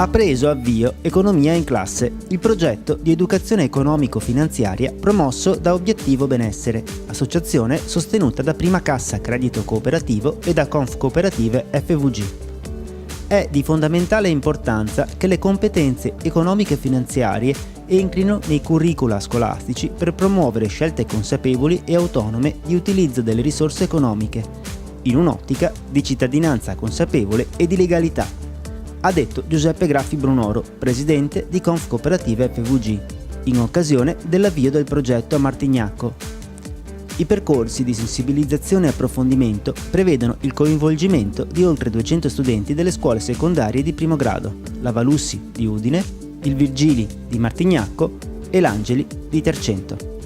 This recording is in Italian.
ha preso avvio Economia in classe, il progetto di educazione economico-finanziaria promosso da Obiettivo Benessere, associazione sostenuta da Prima Cassa Credito Cooperativo e da Confcooperative FVG. È di fondamentale importanza che le competenze economiche e finanziarie entrino nei curricula scolastici per promuovere scelte consapevoli e autonome di utilizzo delle risorse economiche, in un'ottica di cittadinanza consapevole e di legalità, ha detto Giuseppe Graffi Brunoro, presidente di Confcooperative FVG, in occasione dell'avvio del progetto a Martignacco. I percorsi di sensibilizzazione e approfondimento prevedono il coinvolgimento di oltre 200 studenti delle scuole secondarie di primo grado, la Valussi di Udine, il Virgili di Martignacco e l'Angeli di Tercento.